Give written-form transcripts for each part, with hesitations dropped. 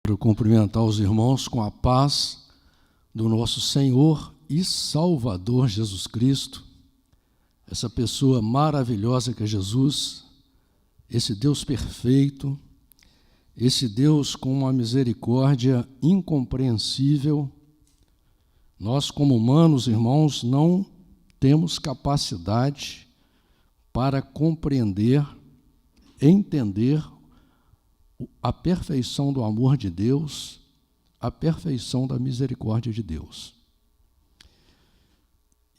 Quero cumprimentar os irmãos com a paz do nosso Senhor e Salvador Jesus Cristo, essa pessoa maravilhosa que é Jesus, esse Deus perfeito, esse Deus com uma misericórdia incompreensível. Nós, como humanos, irmãos, não temos capacidade para compreender, entender a perfeição do amor de Deus, a perfeição da misericórdia de Deus.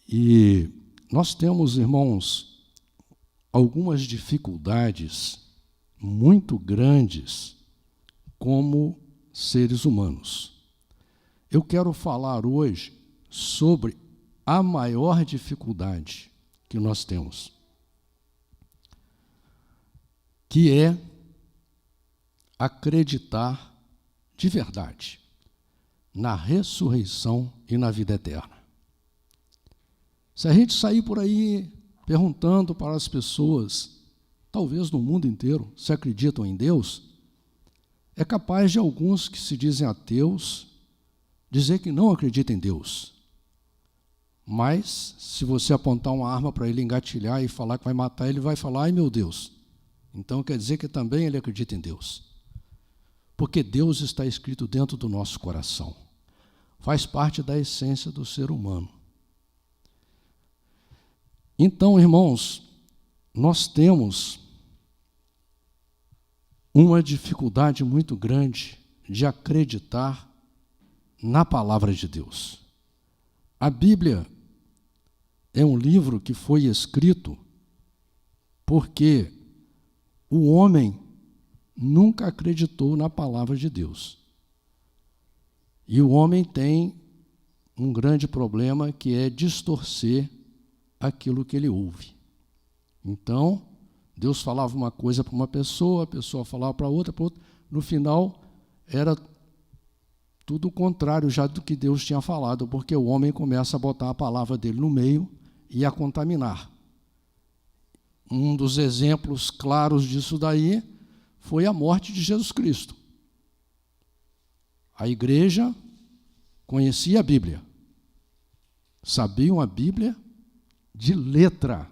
E nós temos, irmãos, algumas dificuldades muito grandes como seres humanos. Eu quero falar hoje sobre a maior dificuldade que nós temos, que é acreditar de verdade na ressurreição e na vida eterna. Se a gente sair por aí perguntando para as pessoas, talvez no mundo inteiro, se acreditam em Deus, é capaz de alguns que se dizem ateus dizer que não acreditam em Deus. Mas, se você apontar uma arma para ele engatilhar e falar que vai matar, ele vai falar, ai meu Deus. Então quer dizer que também ele acredita em Deus. Porque Deus está escrito dentro do nosso coração. Faz parte da essência do ser humano. Então, irmãos, nós temos uma dificuldade muito grande de acreditar na palavra de Deus. A Bíblia é um livro que foi escrito porque o homem nunca acreditou na palavra de Deus. E o homem tem um grande problema, que é distorcer aquilo que ele ouve. Então, Deus falava uma coisa para uma pessoa, a pessoa falava para outra, no final era tudo o contrário já do que Deus tinha falado, porque o homem começa a botar a palavra dele no meio e a contaminar. Um dos exemplos claros disso daí foi a morte de Jesus Cristo. A igreja conhecia a Bíblia, sabiam a Bíblia de letra,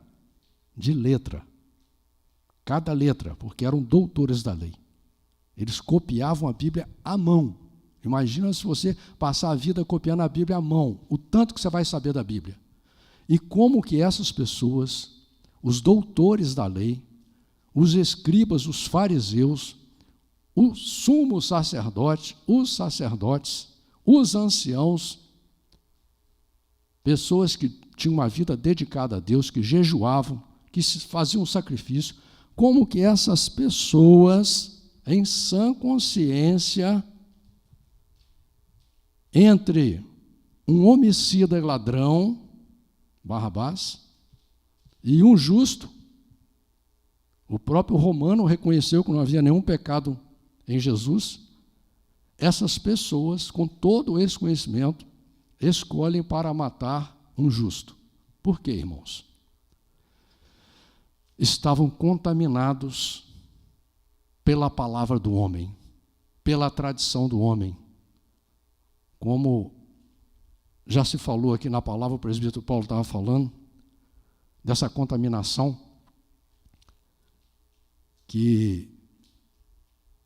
cada letra, porque eram doutores da lei. Eles copiavam a Bíblia à mão. Imagina se você passar a vida copiando a Bíblia à mão, o tanto que você vai saber da Bíblia. E como que essas pessoas, os doutores da lei, os escribas, os fariseus, o sumo sacerdote, os sacerdotes, os anciãos, pessoas que tinham uma vida dedicada a Deus, que jejuavam, que faziam sacrifício, como que essas pessoas, em sã consciência, entre um homicida e ladrão, Barrabás, e um justo, o próprio Romano reconheceu que não havia nenhum pecado em Jesus. Essas pessoas, com todo esse conhecimento, escolhem para matar um justo. Por quê, irmãos? Estavam contaminados pela palavra do homem, pela tradição do homem. Como já se falou aqui na palavra, o presbítero Paulo estava falando, dessa contaminação, que,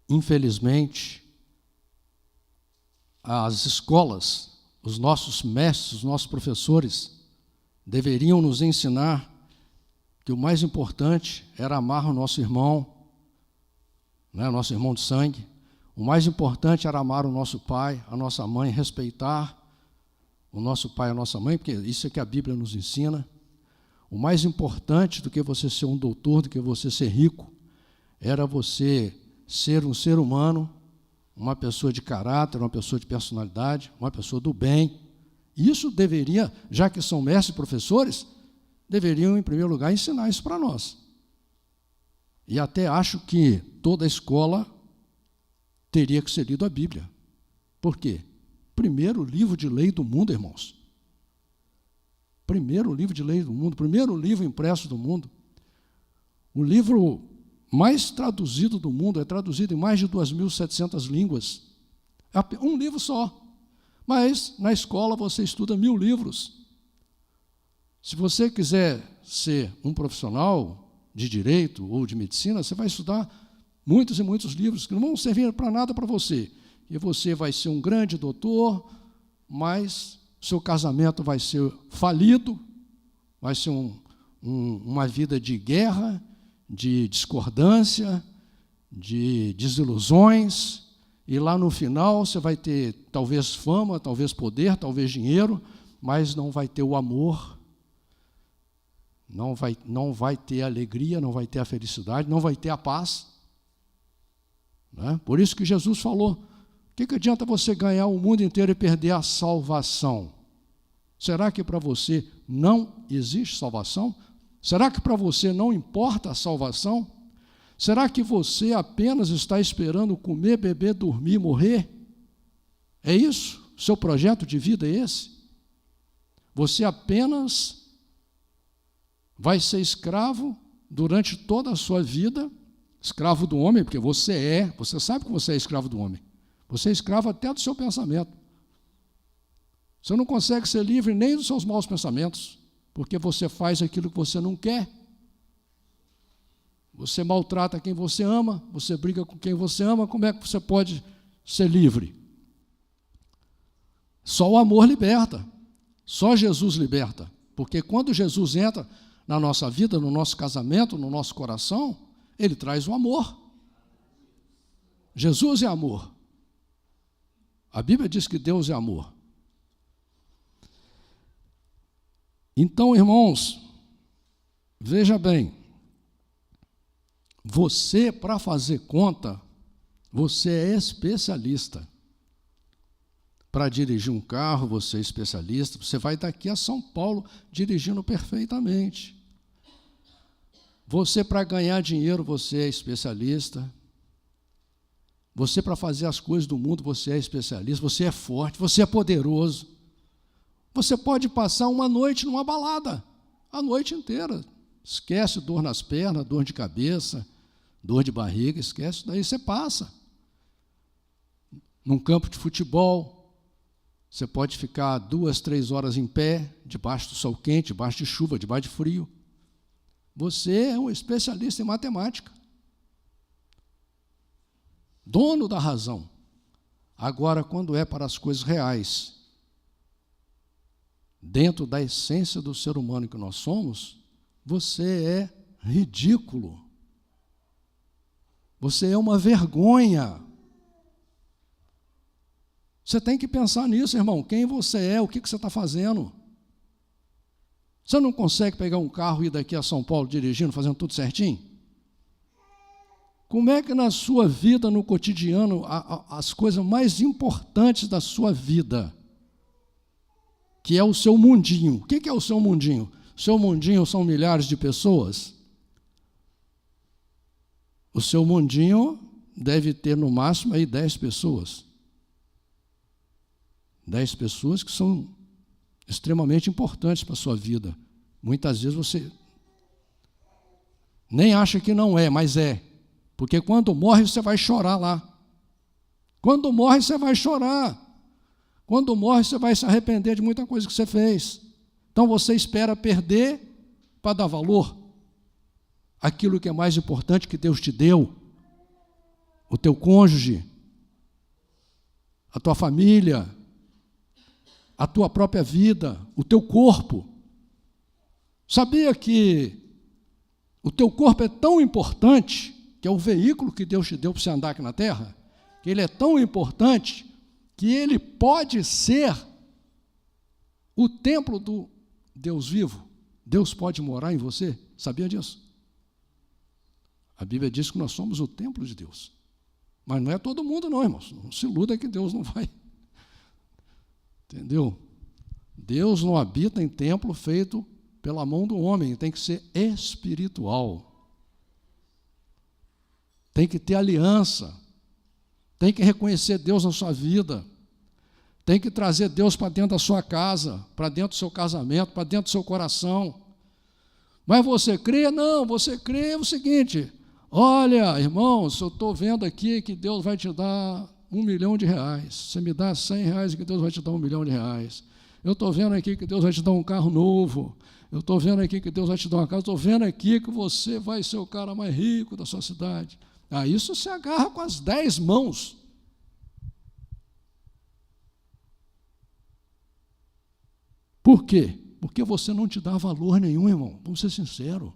infelizmente, as escolas, os nossos mestres, os nossos professores, deveriam nos ensinar que o mais importante era amar o nosso irmão, né, nosso irmão de sangue. O mais importante era amar o nosso pai, a nossa mãe, respeitar o nosso pai e a nossa mãe, porque isso é que a Bíblia nos ensina. O mais importante do que você ser um doutor, do que você ser rico, era você ser um ser humano, uma pessoa de caráter, uma pessoa de personalidade, uma pessoa do bem. Isso deveria, já que são mestres e professores, deveriam, em primeiro lugar, ensinar isso para nós. E até acho que toda a escola teria que ser lido a Bíblia. Por quê? Primeiro livro de lei do mundo, irmãos. Primeiro livro de lei do mundo, primeiro livro impresso do mundo. O livro mais traduzido do mundo, é traduzido em mais de 2.700 línguas. Um livro só. Mas na escola você estuda 1000 livros. Se você quiser ser um profissional de direito ou de medicina, você vai estudar muitos e muitos livros que não vão servir para nada para você. E você vai ser um grande doutor, mas seu casamento vai ser falido, vai ser uma vida de guerra, de discordância, de desilusões, e lá no final você vai ter talvez fama, talvez poder, talvez dinheiro, mas não vai ter o amor, não vai ter a alegria, não vai ter a felicidade, não vai ter a paz. Né? Por isso que Jesus falou, o que adianta você ganhar o mundo inteiro e perder a salvação? Será que para você não existe salvação? Será que para você não importa a salvação? Será que você apenas está esperando comer, beber, dormir, morrer? É isso? Seu projeto de vida é esse? Você apenas vai ser escravo durante toda a sua vida, escravo do homem, porque você sabe que você é escravo do homem. Você é escravo até do seu pensamento. Você não consegue ser livre nem dos seus maus pensamentos, porque você faz aquilo que você não quer. Você maltrata quem você ama, você briga com quem você ama, como é que você pode ser livre? Só o amor liberta, só Jesus liberta, porque quando Jesus entra na nossa vida, no nosso casamento, no nosso coração, Ele traz o amor. Jesus é amor. A Bíblia diz que Deus é amor. Então, irmãos, veja bem, você, para fazer conta, você é especialista. Para dirigir um carro, você é especialista. Você vai daqui a São Paulo dirigindo perfeitamente. Você, para ganhar dinheiro, você é especialista. Você, para fazer as coisas do mundo, você é especialista. Você é forte, você é poderoso. Você pode passar uma noite numa balada, a noite inteira. Esquece dor nas pernas, dor de cabeça, dor de barriga, esquece, daí você passa. Num campo de futebol, você pode ficar 2, 3 horas em pé, debaixo do sol quente, debaixo de chuva, debaixo de frio. Você é um especialista em matemática. Dono da razão. Agora, quando é para as coisas reais, dentro da essência do ser humano que nós somos, você é ridículo. Você é uma vergonha. Você tem que pensar nisso, irmão. Quem você é, o que você está fazendo? Você não consegue pegar um carro e ir daqui a São Paulo dirigindo, fazendo tudo certinho? Como é que na sua vida, no cotidiano, as coisas mais importantes da sua vida, que é o seu mundinho. O que é o seu mundinho? O seu mundinho são milhares de pessoas? O seu mundinho deve ter no máximo aí 10 pessoas. 10 pessoas que são extremamente importantes para a sua vida. Muitas vezes você nem acha que não é, mas é. Porque quando morre você vai chorar lá. Quando morre você vai chorar. Quando morre, você vai se arrepender de muita coisa que você fez. Então, você espera perder para dar valor àquilo que é mais importante que Deus te deu, o teu cônjuge, a tua família, a tua própria vida, o teu corpo. Sabia que o teu corpo é tão importante, que é o veículo que Deus te deu para você andar aqui na terra, que ele é tão importante que ele pode ser o templo do Deus vivo. Deus pode morar em você. Sabia disso? A Bíblia diz que nós somos o templo de Deus. Mas não é todo mundo não, irmãos. Não se iluda que Deus não vai. Entendeu? Deus não habita em templo feito pela mão do homem. Tem que ser espiritual. Tem que ter aliança. Tem que reconhecer Deus na sua vida. Tem que trazer Deus para dentro da sua casa, para dentro do seu casamento, para dentro do seu coração. Mas você crê? Não, você crê o seguinte: olha, irmãos, eu estou vendo aqui que Deus vai te dar R$1 milhão. Você me dá R$100 que Deus vai te dar R$1 milhão. Eu estou vendo aqui que Deus vai te dar um carro novo. Eu estou vendo aqui que Deus vai te dar uma casa. Estou vendo aqui que você vai ser o cara mais rico da sua cidade. Isso se agarra com as 10 mãos. Por quê? Porque você não te dá valor nenhum, irmão. Vamos ser sinceros.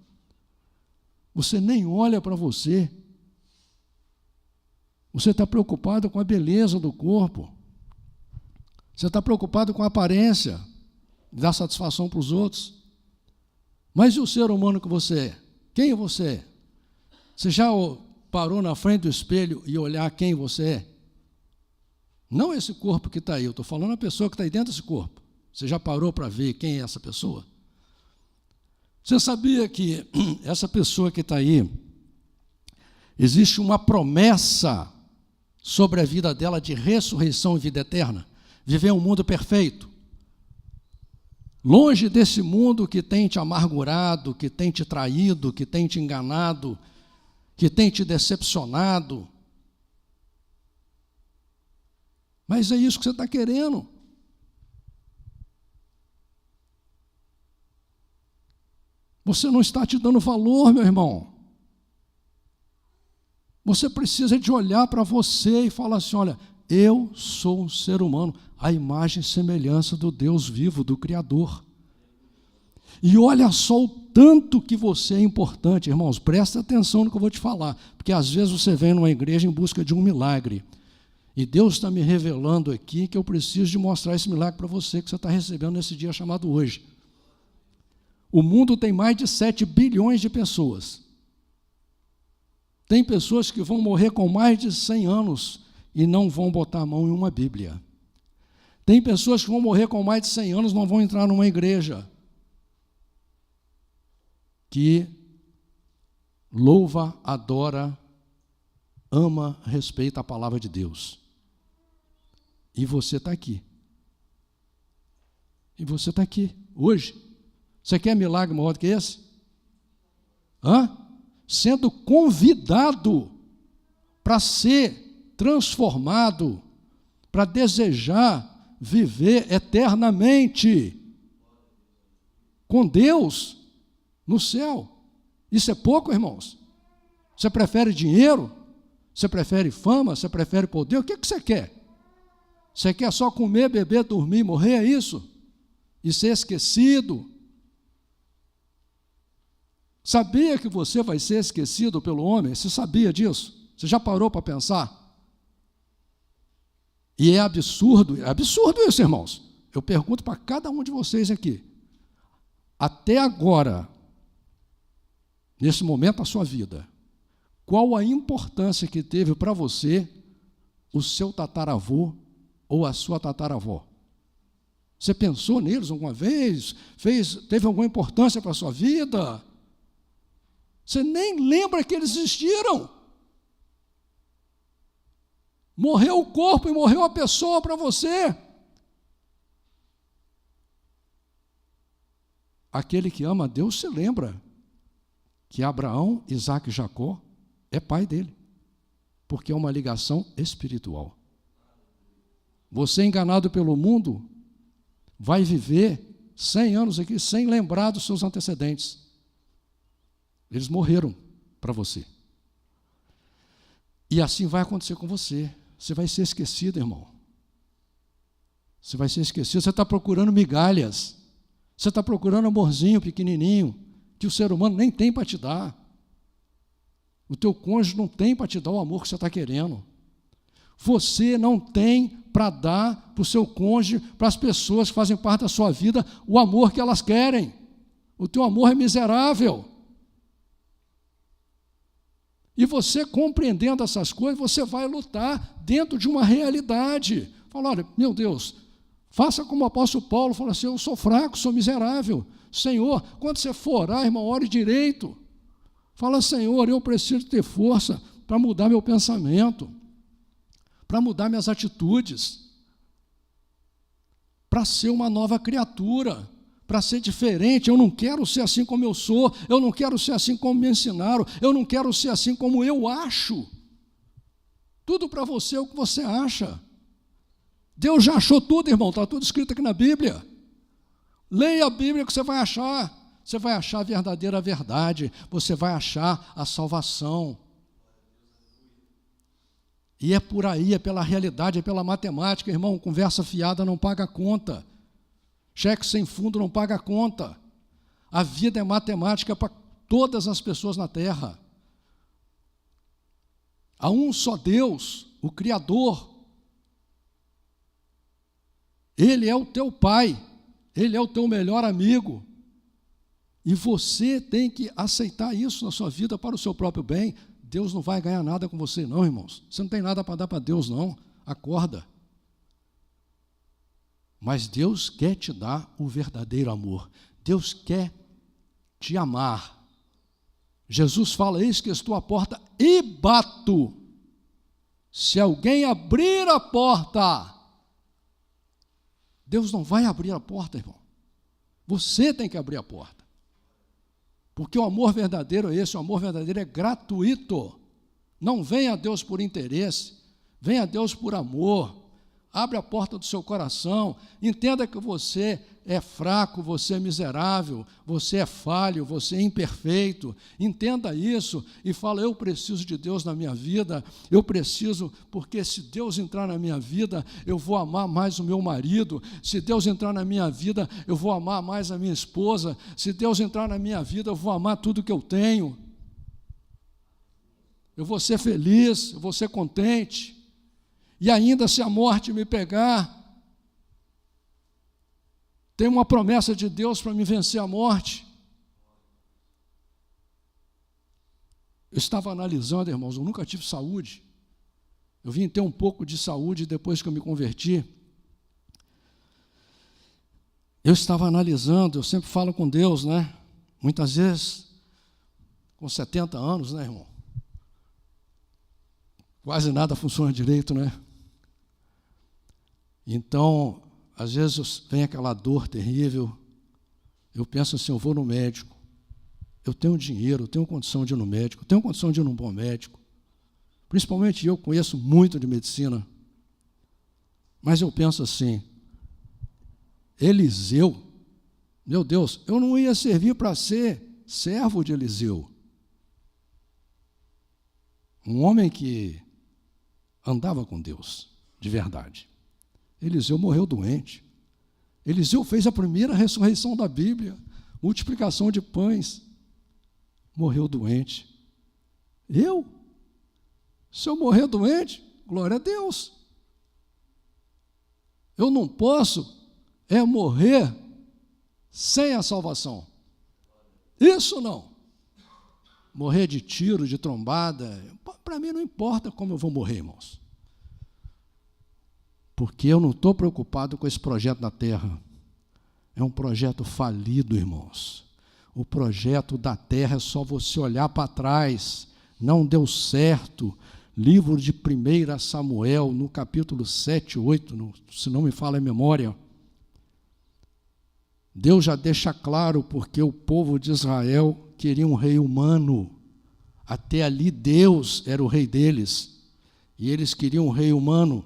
Você nem olha para você. Você está preocupado com a beleza do corpo. Você está preocupado com a aparência, dar satisfação para os outros. Mas e o ser humano que você é? Quem você é? Você já parou na frente do espelho e olhar quem você é? Não esse corpo que está aí, eu estou falando a pessoa que está aí dentro desse corpo. Você já parou para ver quem é essa pessoa? Você sabia que essa pessoa que está aí, existe uma promessa sobre a vida dela de ressurreição e vida eterna? Viver um mundo perfeito. Longe desse mundo que tem te amargurado, que tem te traído, que tem te enganado, que tem te decepcionado. Mas é isso que você está querendo. Você não está te dando valor, meu irmão. Você precisa de olhar para você e falar assim, olha, eu sou um ser humano, a imagem e semelhança do Deus vivo, do Criador. E olha só o tanto que você é importante, irmãos, presta atenção no que eu vou te falar, porque às vezes você vem numa igreja em busca de um milagre, e Deus está me revelando aqui que eu preciso de mostrar esse milagre para você, que você está recebendo nesse dia chamado hoje. O mundo tem mais de 7 bilhões de pessoas. Tem pessoas que vão morrer com mais de 100 anos e não vão botar a mão em uma Bíblia. Tem pessoas que vão morrer com mais de 100 anos e não vão entrar numa igreja que louva, adora, ama, respeita a palavra de Deus. E você está aqui. E você está aqui, hoje. Você quer milagre maior do que esse? Sendo convidado para ser transformado, para desejar viver eternamente com Deus no céu. Isso é pouco, irmãos? Você prefere dinheiro? Você prefere fama? Você prefere poder? O que você quer? Você quer só comer, beber, dormir, morrer? É isso? E ser esquecido? Sabia que você vai ser esquecido pelo homem? Você sabia disso? Você já parou para pensar? E é absurdo isso, irmãos. Eu pergunto para cada um de vocês aqui. Até agora, nesse momento da sua vida, qual a importância que teve para você o seu tataravô ou a sua tataravó? Você pensou neles alguma vez? Teve alguma importância para a sua vida? Você nem lembra que eles existiram. Morreu o corpo e morreu a pessoa para você. Aquele que ama a Deus se lembra que Abraão, Isaac e Jacó é pai dele, porque é uma ligação espiritual. Você, enganado pelo mundo, vai viver 100 anos aqui sem lembrar dos seus antecedentes. Eles morreram para você. E assim vai acontecer com você. Você vai ser esquecido, irmão. Você vai ser esquecido. Você está procurando migalhas. Você está procurando amorzinho pequenininho, que o ser humano nem tem para te dar. O teu cônjuge não tem para te dar o amor que você está querendo. Você não tem para dar para o seu cônjuge, para as pessoas que fazem parte da sua vida, o amor que elas querem. O teu amor é miserável. E você, compreendendo essas coisas, você vai lutar dentro de uma realidade. Fala, olha, meu Deus, faça como o apóstolo Paulo, fala assim, eu sou fraco, sou miserável. Senhor, quando você for orar, irmão, ore direito. Fala, Senhor, eu preciso ter força para mudar meu pensamento, para mudar minhas atitudes, para ser uma nova criatura, para ser diferente. Eu não quero ser assim como eu sou, eu não quero ser assim como me ensinaram, eu não quero ser assim como eu acho. Tudo para você é o que você acha. Deus já achou tudo, irmão, está tudo escrito aqui na Bíblia. Leia a Bíblia que você vai achar. Você vai achar a verdadeira verdade, você vai achar a salvação. E é por aí, é pela realidade, é pela matemática, irmão. Conversa fiada não paga conta. Cheque sem fundo não paga conta. A vida é matemática para todas as pessoas na terra. Há um só Deus, o Criador. Ele é o teu pai, Ele é o teu melhor amigo. E você tem que aceitar isso na sua vida para o seu próprio bem. Deus não vai ganhar nada com você, não, irmãos. Você não tem nada para dar para Deus, não. Acorda. Mas Deus quer te dar o verdadeiro amor. Deus quer te amar. Jesus fala: eis que estou à porta e bato. Se alguém abrir a porta, Deus não vai abrir a porta, irmão. Você tem que abrir a porta. Porque o amor verdadeiro é esse, o amor verdadeiro é gratuito. Não vem a Deus por interesse, vem a Deus por amor. Abre a porta do seu coração, entenda que você é fraco, você é miserável, você é falho, você é imperfeito. Entenda isso e fala: eu preciso de Deus na minha vida, eu preciso, porque se Deus entrar na minha vida, eu vou amar mais o meu marido. Se Deus entrar na minha vida, eu vou amar mais a minha esposa. Se Deus entrar na minha vida, eu vou amar tudo que eu tenho. Eu vou ser feliz, eu vou ser contente. E ainda se a morte me pegar, tem uma promessa de Deus para me vencer a morte. Eu estava analisando, irmãos, eu nunca tive saúde. Eu vim ter um pouco de saúde depois que eu me converti. Eu estava analisando, eu sempre falo com Deus, né? Muitas vezes, com 70 anos, né, irmão? Quase nada funciona direito, né? Então, às vezes vem aquela dor terrível, eu penso assim: eu vou no médico, eu tenho dinheiro, eu tenho condição de ir no médico, eu tenho condição de ir num bom médico, principalmente eu conheço muito de medicina, mas eu penso assim: Eliseu, meu Deus, eu não ia servir para ser servo de Eliseu, um homem que andava com Deus, de verdade. Eliseu morreu doente. Eliseu fez a primeira ressurreição da Bíblia, multiplicação de pães. Morreu doente. Se eu morrer doente, glória a Deus. Eu não posso morrer sem a salvação. Isso não. Morrer de tiro, de trombada, para mim não importa como eu vou morrer, irmãos. Porque eu não estou preocupado com esse projeto da terra. É um projeto falido, irmãos. O projeto da terra é só você olhar para trás. Não deu certo. Livro de 1 Samuel, no capítulo 7, 8, se não me falha a memória. Deus já deixa claro porque o povo de Israel queria um rei humano. Até ali Deus era o rei deles. E eles queriam um rei humano.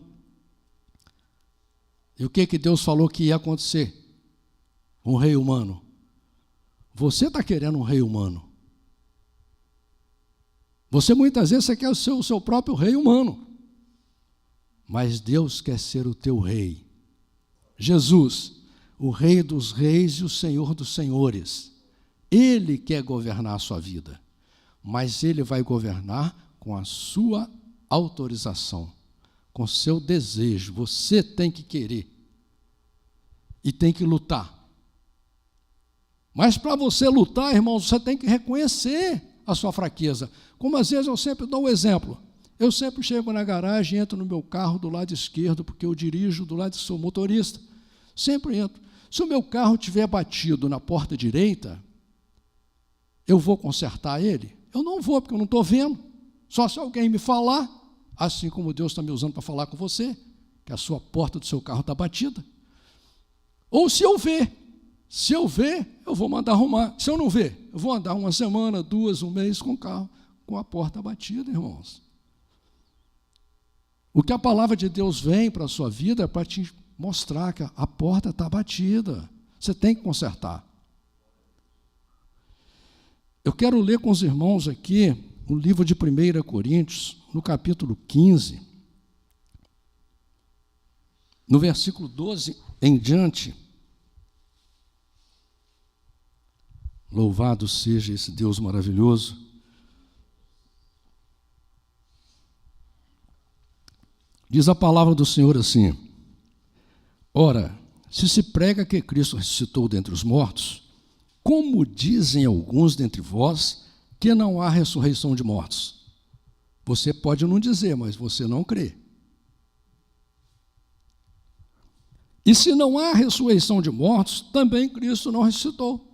E o que Deus falou que ia acontecer? Um rei humano. Você está querendo um rei humano. Você muitas vezes quer ser o seu próprio rei humano. Mas Deus quer ser o teu rei. Jesus, o rei dos reis e o senhor dos senhores. Ele quer governar a sua vida. Mas ele vai governar com a sua autorização. Com seu desejo, você tem que querer e tem que lutar. Mas para você lutar, irmãos, você tem que reconhecer a sua fraqueza. Como às vezes eu sempre dou um exemplo. Eu sempre chego na garagem, entro no meu carro do lado esquerdo, porque eu dirijo do lado, sou motorista. Sempre entro. Se o meu carro tiver batido na porta direita, eu vou consertar ele? Eu não vou, porque eu não estou vendo. Só se alguém me falar, assim como Deus está me usando para falar com você, que a sua porta do seu carro está batida. Ou se eu ver. Se eu ver, eu vou mandar arrumar. Se eu não ver, eu vou andar uma semana, 2, um mês com o carro, com a porta batida, irmãos. O que a palavra de Deus vem para a sua vida é para te mostrar que a porta está batida. Você tem que consertar. Eu quero ler com os irmãos aqui o livro de 1 Coríntios, no capítulo 15, no versículo 12 em diante. Louvado seja esse Deus maravilhoso. Diz a palavra do Senhor assim: ora, se prega que Cristo ressuscitou dentre os mortos, como dizem alguns dentre vós que não há ressurreição de mortos? Você pode não dizer, mas você não crê. E se não há ressurreição de mortos, também Cristo não ressuscitou.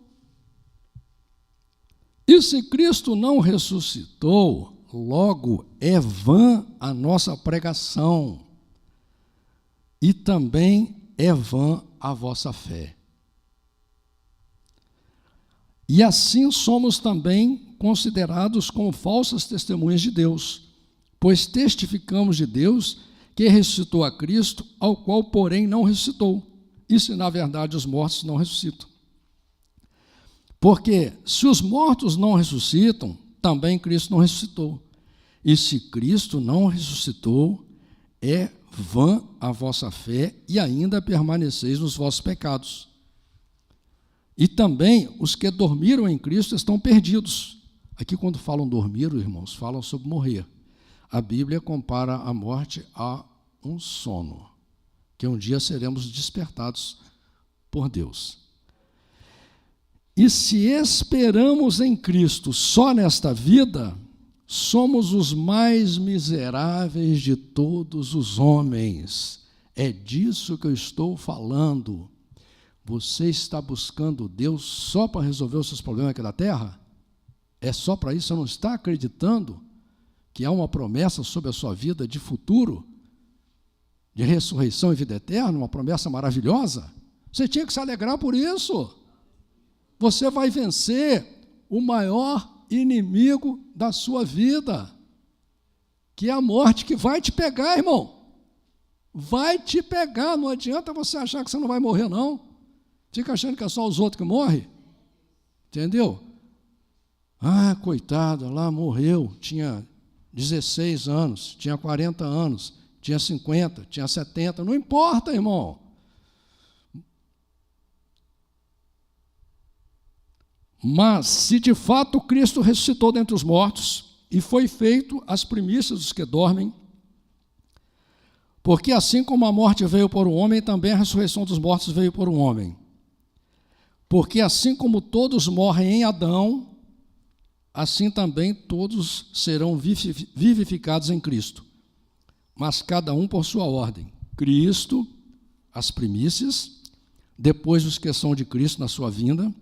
E se Cristo não ressuscitou, logo é vã a nossa pregação, e também é vã a vossa fé. E assim somos também considerados como falsas testemunhas de Deus, pois testificamos de Deus que ressuscitou a Cristo, ao qual, porém, não ressuscitou. E se, na verdade, os mortos não ressuscitam. Porque se os mortos não ressuscitam, também Cristo não ressuscitou. E se Cristo não ressuscitou, é vã a vossa fé e ainda permaneceis nos vossos pecados. E também os que dormiram em Cristo estão perdidos. Aqui, quando falam dormir, irmãos, falam sobre morrer. A Bíblia compara a morte a um sono, que um dia seremos despertados por Deus. E se esperamos em Cristo só nesta vida, somos os mais miseráveis de todos os homens. É disso que eu estou falando. Você está buscando Deus só para resolver os seus problemas aqui da terra? É só para isso? Você não está acreditando que há uma promessa sobre a sua vida de futuro, de ressurreição e vida eterna, uma promessa maravilhosa? Você tinha que se alegrar por isso. Você vai vencer o maior inimigo da sua vida, que é a morte, que vai te pegar, irmão. Vai te pegar, não adianta você achar que você não vai morrer, não. Fica achando que é só os outros que morrem. Entendeu? Ah, coitado, lá morreu, tinha 16 anos, tinha 40 anos, tinha 50, tinha 70, não importa, irmão. Mas, se de fato Cristo ressuscitou dentre os mortos e foi feito as primícias dos que dormem, porque assim como a morte veio por um homem, também a ressurreição dos mortos veio por um homem. Porque assim como todos morrem em Adão, assim também todos serão vivificados em Cristo, mas cada um por sua ordem. Cristo, as primícias, depois os que são de Cristo na sua vinda.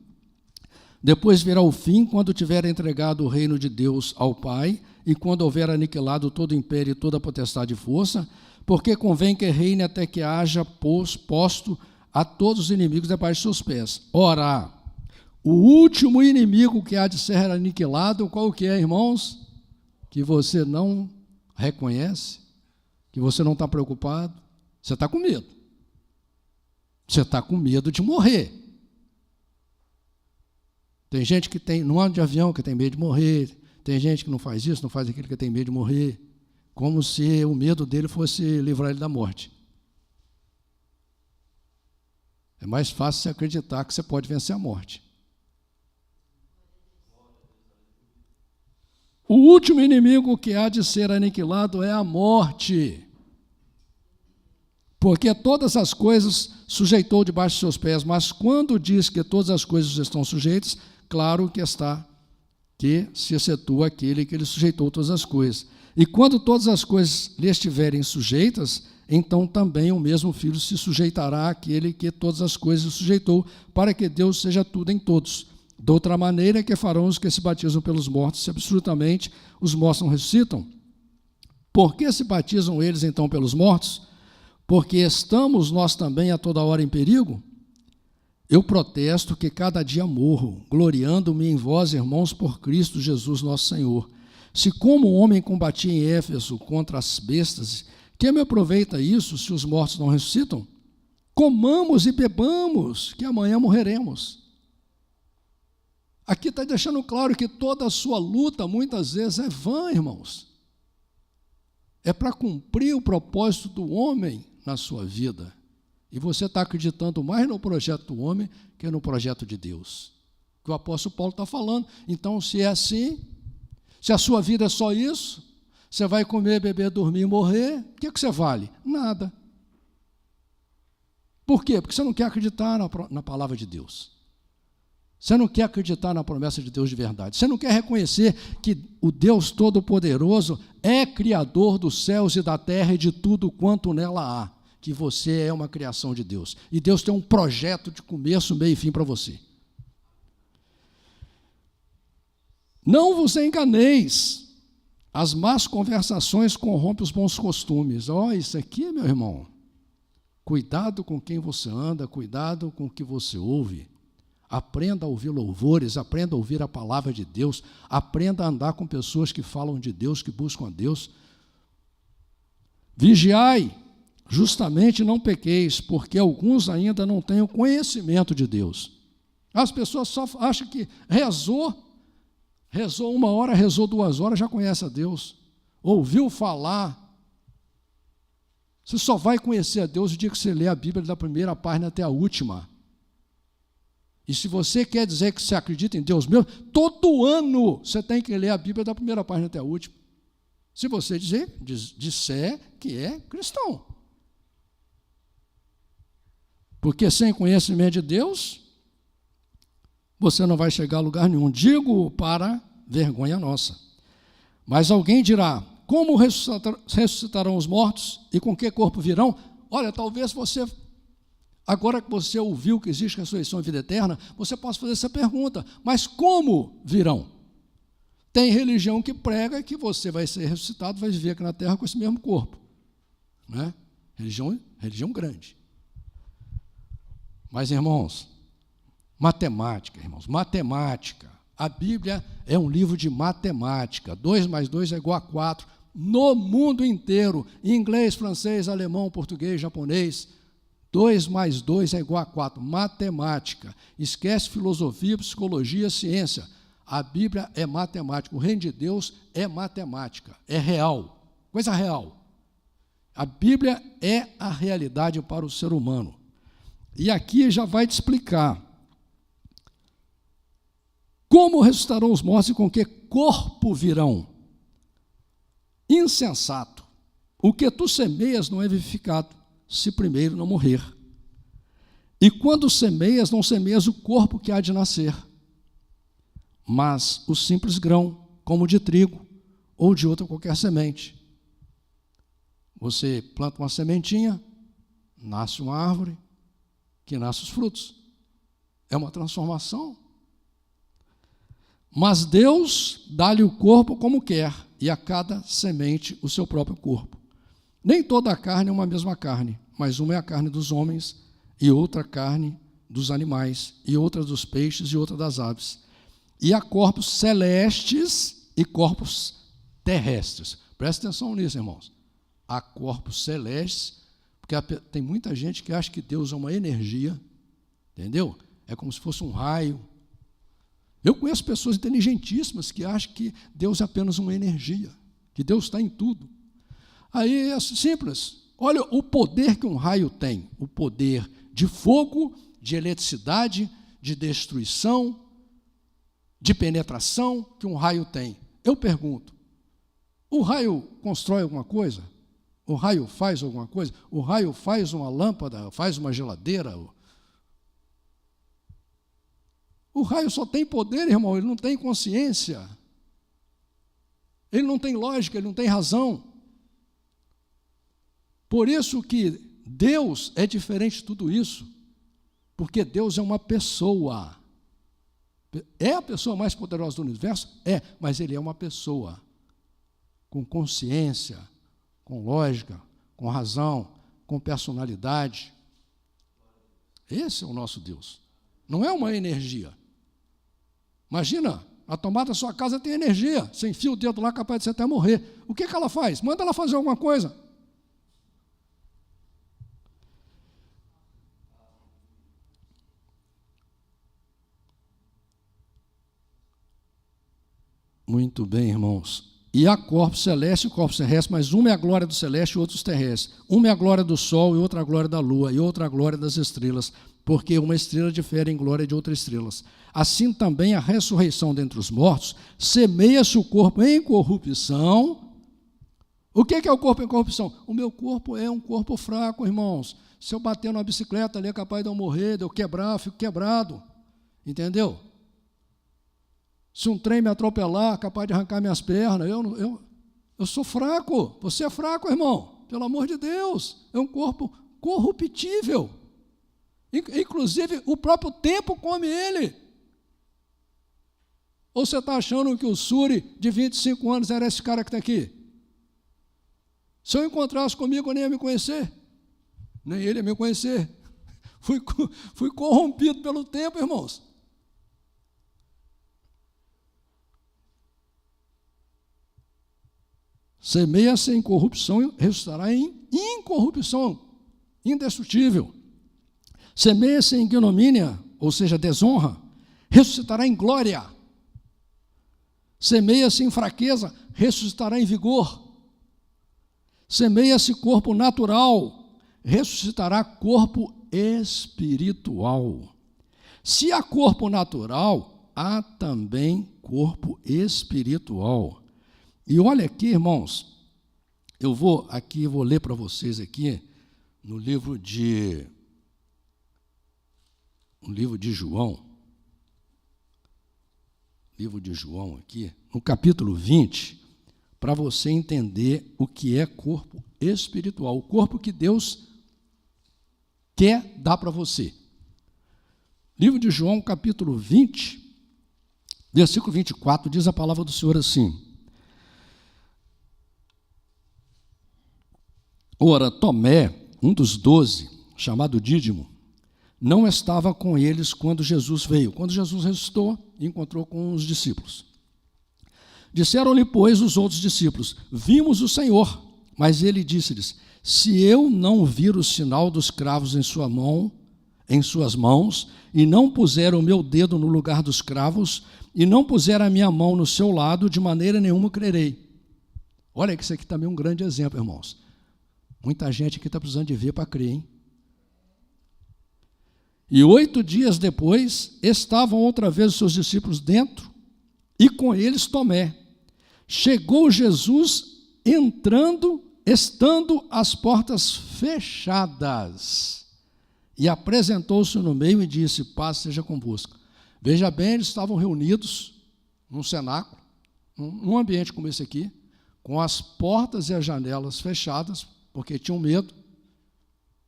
Depois virá o fim, quando tiver entregado o reino de Deus ao Pai, e quando houver aniquilado todo o império e toda a potestade e força, porque convém que reine até que haja posto a todos os inimigos debaixo de seus pés. Ora, o último inimigo que há de ser aniquilado, qual que é, irmãos? Que você não reconhece, que você não está preocupado, você está com medo. Você está com medo de morrer. Tem gente que não anda de avião, que tem medo de morrer. Tem gente que não faz isso, não faz aquilo, que tem medo de morrer. Como se o medo dele fosse livrar ele da morte. É mais fácil você acreditar que você pode vencer a morte. O último inimigo que há de ser aniquilado é a morte. Porque todas as coisas sujeitou debaixo de seus pés, mas quando diz que todas as coisas estão sujeitas, claro que está que se excetua aquele que ele sujeitou todas as coisas. E quando todas as coisas lhe estiverem sujeitas, então também o mesmo Filho se sujeitará àquele que todas as coisas sujeitou, para que Deus seja tudo em todos. De outra maneira, que farão os que se batizam pelos mortos, se absolutamente os mortos não ressuscitam? Por que se batizam eles então pelos mortos? Porque estamos nós também a toda hora em perigo? Eu protesto que cada dia morro, gloriando-me em vós, irmãos, por Cristo Jesus nosso Senhor. Se como homem combati em Éfeso contra as bestas Que me aproveita isso se os mortos não ressuscitam? Comamos e bebamos, que amanhã morreremos. Aqui está deixando claro que toda a sua luta, muitas vezes, é vã, irmãos. É para cumprir o propósito do homem na sua vida. E você está acreditando mais no projeto do homem que no projeto de Deus. Que o apóstolo Paulo está falando. Então, se é assim, se a sua vida é só isso, você vai comer, beber, dormir e morrer, o que você vale? Nada. Por quê? Porque você não quer acreditar na palavra de Deus. Você não quer acreditar na promessa de Deus de verdade. Você não quer reconhecer que o Deus Todo-Poderoso é Criador dos céus e da terra e de tudo quanto nela há. Que você é uma criação de Deus. E Deus tem um projeto de começo, meio e fim para você. Não vos enganeis. As más conversações corrompem os bons costumes. Isso aqui, meu irmão. Cuidado com quem você anda, cuidado com o que você ouve. Aprenda a ouvir louvores, aprenda a ouvir a palavra de Deus, aprenda a andar com pessoas que falam de Deus, que buscam a Deus. Vigiai, justamente não pequeis, porque alguns ainda não têm o conhecimento de Deus. As pessoas só acham que rezou 1 hora, rezou 2 horas, já conhece a Deus. Ouviu falar. Você só vai conhecer a Deus o dia que você lê a Bíblia da primeira página até a última. E se você quer dizer que você acredita em Deus mesmo, todo ano você tem que ler a Bíblia da primeira página até a última. Se você disser que é cristão. Porque sem conhecimento de Deus, você não vai chegar a lugar nenhum. Digo para vergonha nossa. Mas alguém dirá, como ressuscitarão os mortos e com que corpo virão? Olha, talvez você... Agora que você ouviu que existe ressurreição e vida eterna, você pode fazer essa pergunta, mas como virão? Tem religião que prega que você vai ser ressuscitado, vai viver aqui na terra com esse mesmo corpo. Né? Religião grande. Mas, irmãos, matemática. A Bíblia é um livro de matemática. 2 mais 2 é igual a 4. No mundo inteiro, em inglês, francês, alemão, português, japonês, 2 mais 2 é igual a 4. Matemática. Esquece filosofia, psicologia, ciência. A Bíblia é matemática. O reino de Deus é matemática. É real. Coisa real. A Bíblia é a realidade para o ser humano. E aqui já vai te explicar. Como ressuscitarão os mortos e com que corpo virão? Insensato. O que tu semeias não é vivificado, se primeiro não morrer. E quando semeias, não semeias o corpo que há de nascer, mas o simples grão, como de trigo, ou de outra qualquer semente. Você planta uma sementinha, nasce uma árvore, que nasce os frutos. É uma transformação. Mas Deus dá-lhe o corpo como quer, e a cada semente o seu próprio corpo. Nem toda a carne é uma mesma carne, mas uma é a carne dos homens, e outra a carne dos animais, e outra dos peixes, e outra das aves. E há corpos celestes e corpos terrestres. Presta atenção nisso, irmãos. Há corpos celestes, porque tem muita gente que acha que Deus é uma energia, entendeu? É como se fosse um raio. Eu conheço pessoas inteligentíssimas que acham que Deus é apenas uma energia, que Deus está em tudo. Aí é simples. Olha o poder que um raio tem, o poder de fogo, de eletricidade, de destruição, de penetração que um raio tem. Eu pergunto, o raio constrói alguma coisa? O raio faz alguma coisa? O raio faz uma lâmpada, faz uma geladeira? O raio só tem poder, irmão, ele não tem consciência. Ele não tem lógica, ele não tem razão. Por isso que Deus é diferente de tudo isso, porque Deus é uma pessoa. É a pessoa mais poderosa do universo? É, mas Ele é uma pessoa, com consciência, com lógica, com razão, com personalidade. Esse é o nosso Deus. Não é uma energia. Imagina, a tomada da sua casa tem energia. Você enfia o dedo lá, capaz de você até morrer. O que ela faz? Manda ela fazer alguma coisa. Muito bem, irmãos. E há corpos celestes e corpos terrestres, mas uma é a glória do celeste e outros terrestres. Uma é a glória do sol e outra a glória da lua e outra a glória das estrelas, porque uma estrela difere em glória de outras estrelas. Assim também a ressurreição dentre os mortos, semeia-se o corpo em corrupção. O que é o corpo em corrupção? O meu corpo é um corpo fraco, irmãos. Se eu bater numa bicicleta ali é capaz de eu morrer, de eu quebrar, eu fico quebrado. Entendeu? Se um trem me atropelar, capaz de arrancar minhas pernas, eu sou fraco. Você é fraco, irmão. Pelo amor de Deus. É um corpo corruptível. Inclusive, o próprio tempo come ele. Ou você está achando que o Suri, de 25 anos, era esse cara que está aqui? Se eu encontrasse comigo, eu nem ia me conhecer. Nem ele ia me conhecer. Fui corrompido pelo tempo, irmãos. Semeia-se em corrupção e ressuscitará em incorrupção, indestrutível. Semeia-se em ignomínia, ou seja, desonra, ressuscitará em glória. Semeia-se em fraqueza, ressuscitará em vigor. Semeia-se corpo natural, ressuscitará corpo espiritual. Se há corpo natural, há também corpo espiritual. E olha aqui, irmãos, eu vou ler para vocês aqui no livro de João, aqui, no capítulo 20, para você entender o que é corpo espiritual, o corpo que Deus quer dar para você. Livro de João, capítulo 20, versículo 24, diz a palavra do Senhor assim: Ora, Tomé, um dos 12, chamado Dídimo, não estava com eles quando Jesus veio. Quando Jesus ressuscitou, encontrou com os discípulos. Disseram-lhe, pois, os outros discípulos: vimos o Senhor. Mas ele disse-lhes: se eu não vir o sinal dos cravos em suas mãos, e não puser o meu dedo no lugar dos cravos, e não puser a minha mão no seu lado, de maneira nenhuma crerei. Olha que isso aqui também é um grande exemplo, irmãos. Muita gente aqui está precisando de ver para crer, hein? E 8 dias depois, estavam outra vez os seus discípulos dentro, e com eles Tomé. Chegou Jesus estando as portas fechadas, e apresentou-se no meio e disse: paz seja convosco. Veja bem, eles estavam reunidos num cenáculo, num ambiente como esse aqui, com as portas e as janelas fechadas, porque tinham medo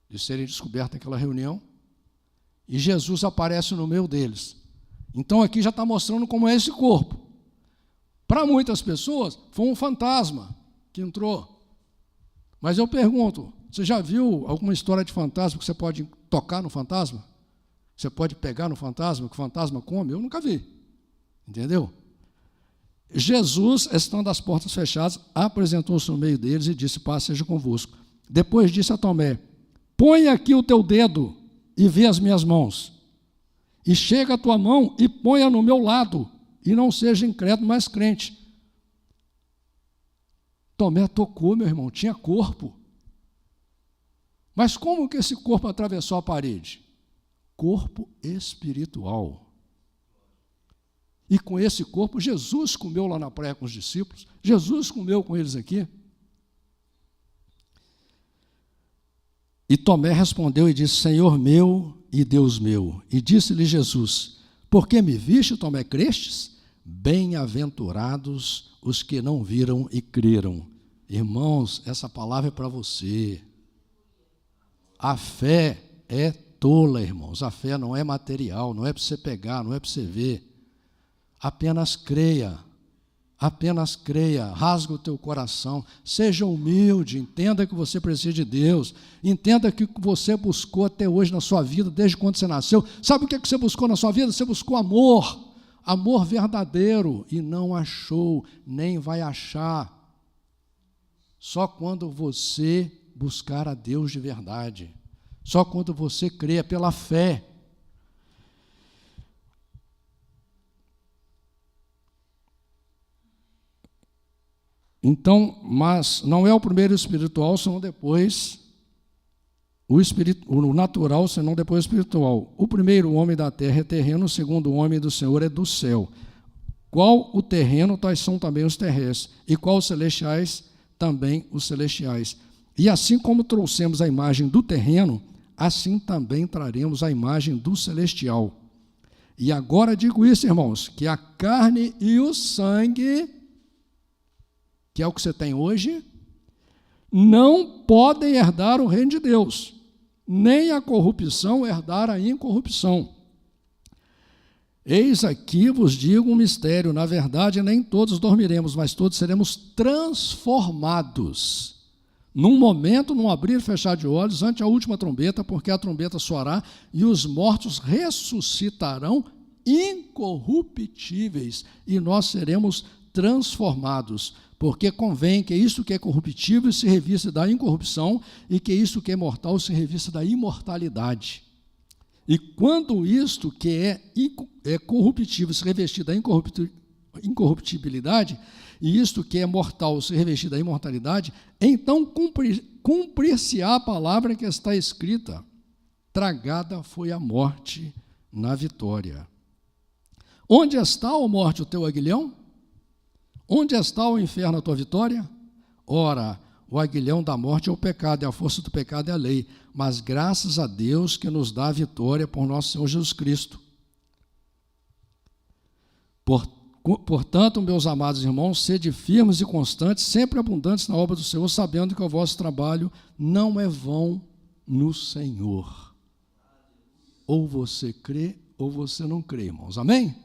de serem descobertos naquela reunião, e Jesus aparece no meio deles. Então aqui já está mostrando como é esse corpo. Para muitas pessoas, foi um fantasma que entrou. Mas eu pergunto, você já viu alguma história de fantasma que você pode tocar no fantasma? Você pode pegar no fantasma, que o fantasma come? Eu nunca vi. Entendeu? Jesus, estando as portas fechadas, apresentou-se no meio deles e disse: paz seja convosco. Depois disse a Tomé: põe aqui o teu dedo e vê as minhas mãos. E chega a tua mão e põe-a no meu lado, e não seja incrédulo, mas crente. Tomé tocou, meu irmão, tinha corpo. Mas como que esse corpo atravessou a parede? Corpo espiritual. E com esse corpo, Jesus comeu lá na praia com os discípulos, Jesus comeu com eles aqui. E Tomé respondeu e disse: Senhor meu e Deus meu. E disse-lhe Jesus: por que me viste, Tomé, crestes? Bem-aventurados os que não viram e creram. Irmãos, essa palavra é para você. A fé é tola, irmãos. A fé não é material, não é para você pegar, não é para você ver. Apenas creia, rasga o teu coração, seja humilde, entenda que você precisa de Deus, entenda que o que você buscou até hoje na sua vida, desde quando você nasceu. Sabe o que você buscou na sua vida? Você buscou amor verdadeiro, e não achou, nem vai achar. Só quando você buscar a Deus de verdade, só quando você crer pela fé. Então, mas não é o primeiro espiritual, senão depois o natural, senão depois o espiritual. O primeiro homem da terra é terreno, o segundo homem do Senhor é do céu. Qual o terreno, tais são também os terrestres, e qual os celestiais, também os celestiais. E assim como trouxemos a imagem do terreno, assim também traremos a imagem do celestial. E agora digo isso, irmãos, que a carne e o sangue, que é o que você tem hoje, não podem herdar o reino de Deus, nem a corrupção herdar a incorrupção. Eis aqui vos digo um mistério, na verdade nem todos dormiremos, mas todos seremos transformados. Num momento, num abrir e fechar de olhos, ante a última trombeta, porque a trombeta soará e os mortos ressuscitarão incorruptíveis, e nós seremos transformados, porque convém que isto que é corruptível se revista da incorrupção e que isto que é mortal se revista da imortalidade. E quando isto que é corruptível se revestir da incorruptibilidade, e isto que é mortal se revestir da imortalidade, então cumprir-se-á a palavra que está escrita: tragada foi a morte na vitória. Onde está, ó morte, o teu aguilhão? Onde está, o inferno, a tua vitória? Ora, o aguilhão da morte é o pecado, e a força do pecado é a lei. Mas graças a Deus que nos dá a vitória por nosso Senhor Jesus Cristo. Portanto, meus amados irmãos, sede firmes e constantes, sempre abundantes na obra do Senhor, sabendo que o vosso trabalho não é vão no Senhor. Ou você crê, ou você não crê, irmãos. Amém?